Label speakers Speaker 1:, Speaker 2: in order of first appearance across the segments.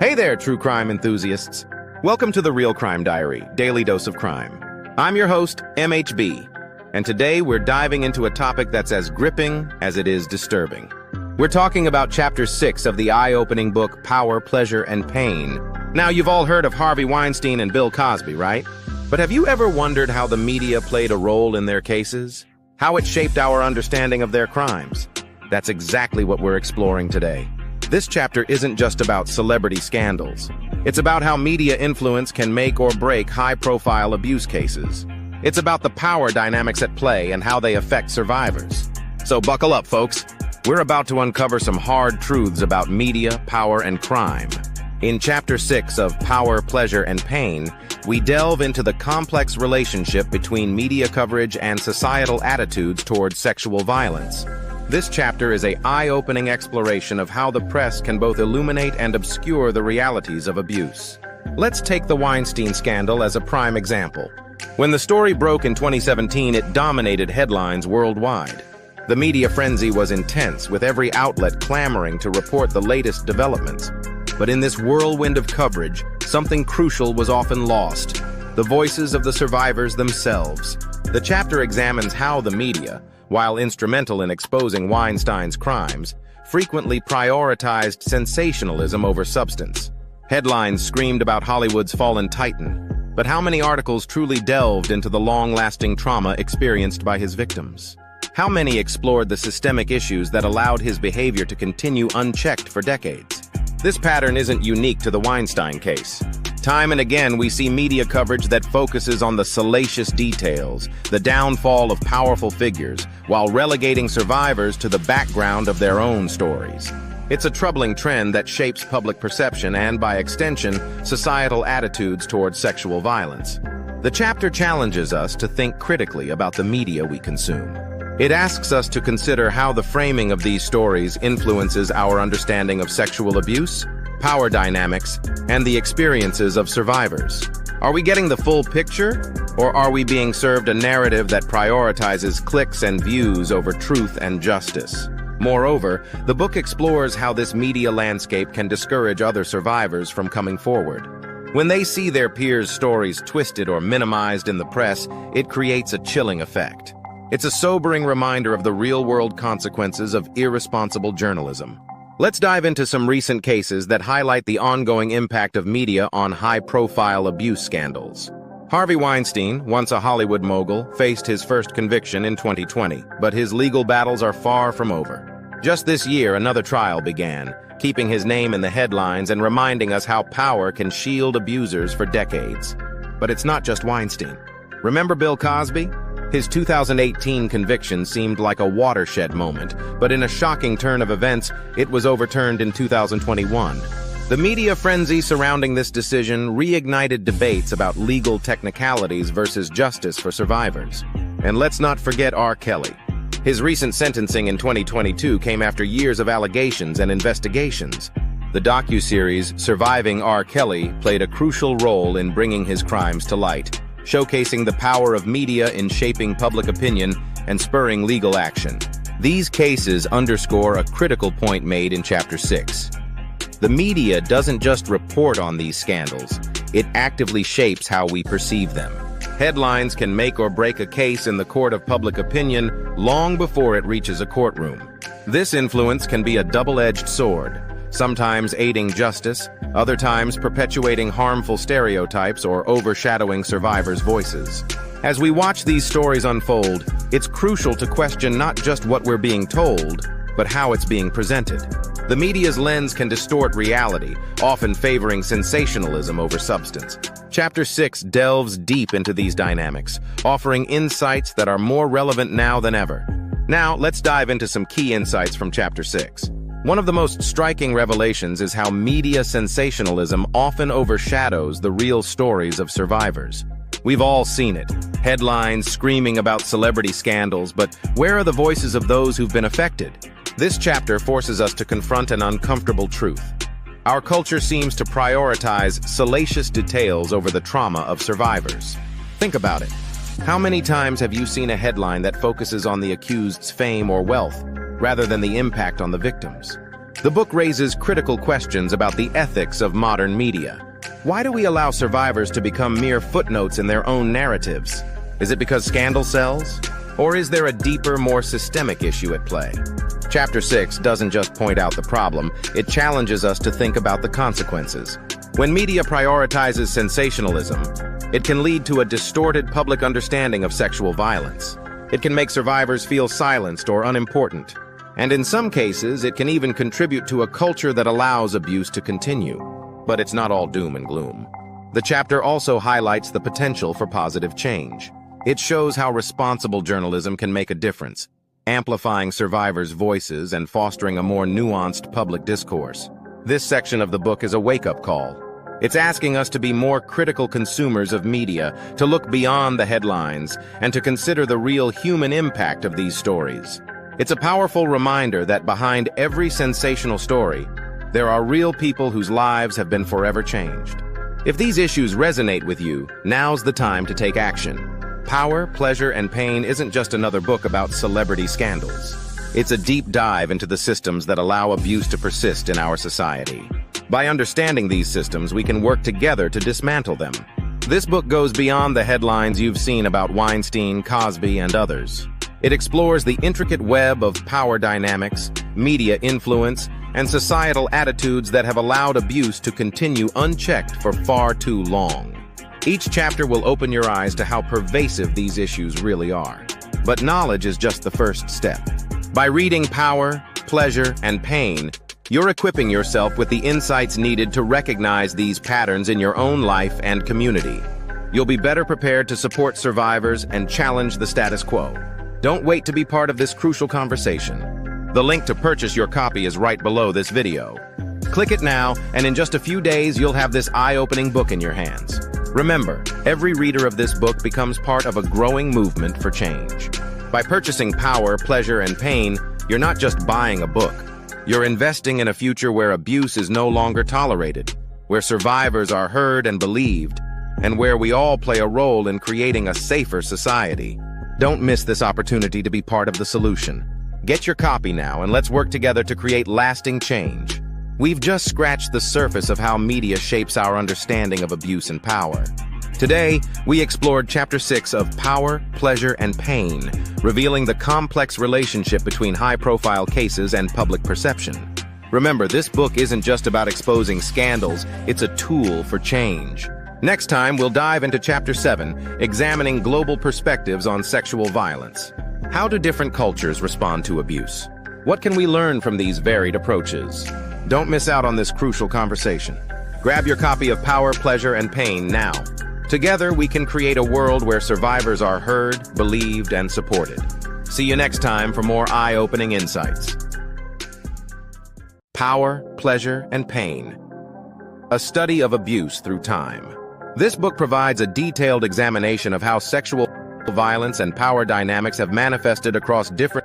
Speaker 1: Hey there, true crime enthusiasts. Welcome to the Real Crime Diary, Daily Dose of Crime. I'm your host, MHB, and today we're diving into a topic that's as gripping as it is disturbing. We're talking about Chapter 6 of the eye-opening book, Power, Pleasure, and Pain. Now, you've all heard of Harvey Weinstein and Bill Cosby, right? But have you ever wondered how the media played a role in their cases? How it shaped our understanding of their crimes? That's exactly what we're exploring today. This chapter isn't just about celebrity scandals. It's about how media influence can make or break high-profile abuse cases. It's about the power dynamics at play and how they affect survivors. So buckle up, folks. We're about to uncover some hard truths about media, power, and crime. In Chapter 6 of Power, Pleasure, and Pain, we delve into the complex relationship between media coverage and societal attitudes towards sexual violence. This chapter is an eye-opening exploration of how the press can both illuminate and obscure the realities of abuse. Let's take the Weinstein scandal as a prime example. When the story broke in 2017, it dominated headlines worldwide. The media frenzy was intense, with every outlet clamoring to report the latest developments. But in this whirlwind of coverage, something crucial was often lost: the voices of the survivors themselves. The chapter examines how the media, while instrumental in exposing Weinstein's crimes, frequently prioritized sensationalism over substance. Headlines screamed about Hollywood's fallen titan, but how many articles truly delved into the long-lasting trauma experienced by his victims? How many explored the systemic issues that allowed his behavior to continue unchecked for decades? This pattern isn't unique to the Weinstein case. Time and again, we see media coverage that focuses on the salacious details, the downfall of powerful figures, while relegating survivors to the background of their own stories. It's a troubling trend that shapes public perception and, by extension, societal attitudes towards sexual violence. The chapter challenges us to think critically about the media we consume. It asks us to consider how the framing of these stories influences our understanding of sexual abuse, power dynamics, and the experiences of survivors. Are we getting the full picture, or are we being served a narrative that prioritizes clicks and views over truth and justice? Moreover, the book explores how this media landscape can discourage other survivors from coming forward. When they see their peers' stories twisted or minimized in the press, it creates a chilling effect. It's a sobering reminder of the real-world consequences of irresponsible journalism. Let's dive into some recent cases that highlight the ongoing impact of media on high-profile abuse scandals. Harvey Weinstein, once a Hollywood mogul, faced his first conviction in 2020, but his legal battles are far from over. Just this year, another trial began, keeping his name in the headlines and reminding us how power can shield abusers for decades. But it's not just Weinstein. Remember Bill Cosby? His 2018 conviction seemed like a watershed moment, but in a shocking turn of events, it was overturned in 2021. The media frenzy surrounding this decision reignited debates about legal technicalities versus justice for survivors. And let's not forget R. Kelly. His recent sentencing in 2022 came after years of allegations and investigations. The docuseries Surviving R. Kelly played a crucial role in bringing his crimes to light, showcasing the power of media in shaping public opinion and spurring legal action. These cases underscore a critical point made in Chapter 6. The media doesn't just report on these scandals, it actively shapes how we perceive them. Headlines can make or break a case in the court of public opinion long before it reaches a courtroom. This influence can be a double-edged sword, sometimes aiding justice, other times perpetuating harmful stereotypes or overshadowing survivors' voices. As we watch these stories unfold, it's crucial to question not just what we're being told, but how it's being presented. The media's lens can distort reality, often favoring sensationalism over substance. Chapter 6 delves deep into these dynamics, offering insights that are more relevant now than ever. Now, let's dive into some key insights from Chapter 6. One of the most striking revelations is how media sensationalism often overshadows the real stories of survivors. We've all seen it. Headlines screaming about celebrity scandals, but where are the voices of those who've been affected? This chapter forces us to confront an uncomfortable truth. Our culture seems to prioritize salacious details over the trauma of survivors. Think about it. How many times have you seen a headline that focuses on the accused's fame or wealth, rather than the impact on the victims? The book raises critical questions about the ethics of modern media. Why do we allow survivors to become mere footnotes in their own narratives? Is it because scandal sells? Or is there a deeper, more systemic issue at play? Chapter 6 doesn't just point out the problem, it challenges us to think about the consequences. When media prioritizes sensationalism, it can lead to a distorted public understanding of sexual violence. It can make survivors feel silenced or unimportant. And in some cases, it can even contribute to a culture that allows abuse to continue. But it's not all doom and gloom. The chapter also highlights the potential for positive change. It shows how responsible journalism can make a difference, amplifying survivors' voices and fostering a more nuanced public discourse. This section of the book is a wake-up call. It's asking us to be more critical consumers of media, to look beyond the headlines, and to consider the real human impact of these stories. It's a powerful reminder that behind every sensational story, there are real people whose lives have been forever changed. If these issues resonate with you, now's the time to take action. Power, Pleasure, and Pain isn't just another book about celebrity scandals. It's a deep dive into the systems that allow abuse to persist in our society. By understanding these systems, we can work together to dismantle them. This book goes beyond the headlines you've seen about Weinstein, Cosby, and others. It explores the intricate web of power dynamics, media influence, and societal attitudes that have allowed abuse to continue unchecked for far too long. Each chapter will open your eyes to how pervasive these issues really are. But knowledge is just the first step. By reading Power, Pleasure, and Pain, you're equipping yourself with the insights needed to recognize these patterns in your own life and community. You'll be better prepared to support survivors and challenge the status quo. Don't wait to be part of this crucial conversation. The link to purchase your copy is right below this video. Click it now, and in just a few days, you'll have this eye-opening book in your hands. Remember, every reader of this book becomes part of a growing movement for change. By purchasing Power, Pleasure, and Pain, you're not just buying a book. You're investing in a future where abuse is no longer tolerated, where survivors are heard and believed, and where we all play a role in creating a safer society. Don't miss this opportunity to be part of the solution. Get your copy now, and let's work together to create lasting change. We've just scratched the surface of how media shapes our understanding of abuse and power. Today, we explored Chapter 6 of Power, Pleasure, and Pain, revealing the complex relationship between high-profile cases and public perception. Remember, this book isn't just about exposing scandals, it's a tool for change. Next time, we'll dive into Chapter 7, examining global perspectives on sexual violence. How do different cultures respond to abuse? What can we learn from these varied approaches? Don't miss out on this crucial conversation. Grab your copy of Power, Pleasure, and Pain now. Together, we can create a world where survivors are heard, believed, and supported. See you next time for more eye-opening insights. Power, Pleasure, and Pain. A study of abuse through time. This book provides a detailed examination of how sexual violence and power dynamics have manifested across different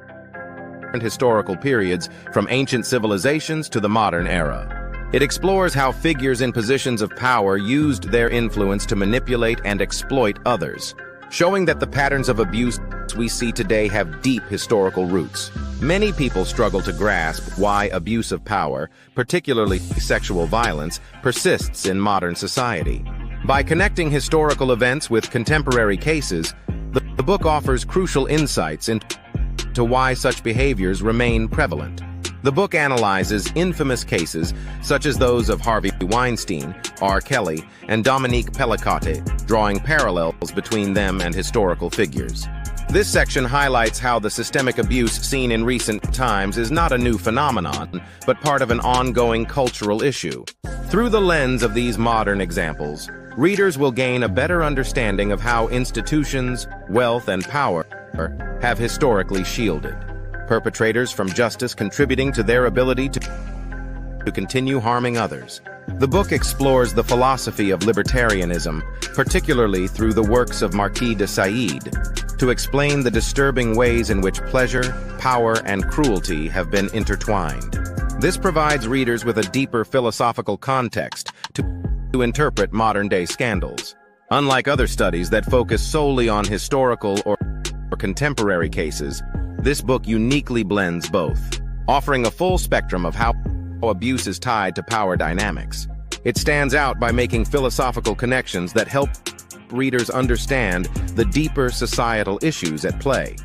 Speaker 1: historical periods, from ancient civilizations to the modern era. It explores how figures in positions of power used their influence to manipulate and exploit others, showing that the patterns of abuse we see today have deep historical roots. Many people struggle to grasp why abuse of power, particularly sexual violence, persists in modern society. By connecting historical events with contemporary cases, the book offers crucial insights into why such behaviors remain prevalent. The book analyzes infamous cases such as those of Harvey Weinstein, R. Kelly, and Dominique Pellicotte, drawing parallels between them and historical figures. This section highlights how the systemic abuse seen in recent times is not a new phenomenon, but part of an ongoing cultural issue. Through the lens of these modern examples, readers will gain a better understanding of how institutions, wealth, and power have historically shielded perpetrators from justice, contributing to their ability to continue harming others. The book explores the philosophy of libertarianism, particularly through the works of Marquis de Sade, to explain the disturbing ways in which pleasure, power, and cruelty have been intertwined. This provides readers with a deeper philosophical context to interpret modern-day scandals. Unlike other studies that focus solely on historical or contemporary cases, this book uniquely blends both, offering a full spectrum of how abuse is tied to power dynamics. It stands out by making philosophical connections that help readers understand the deeper societal issues at play.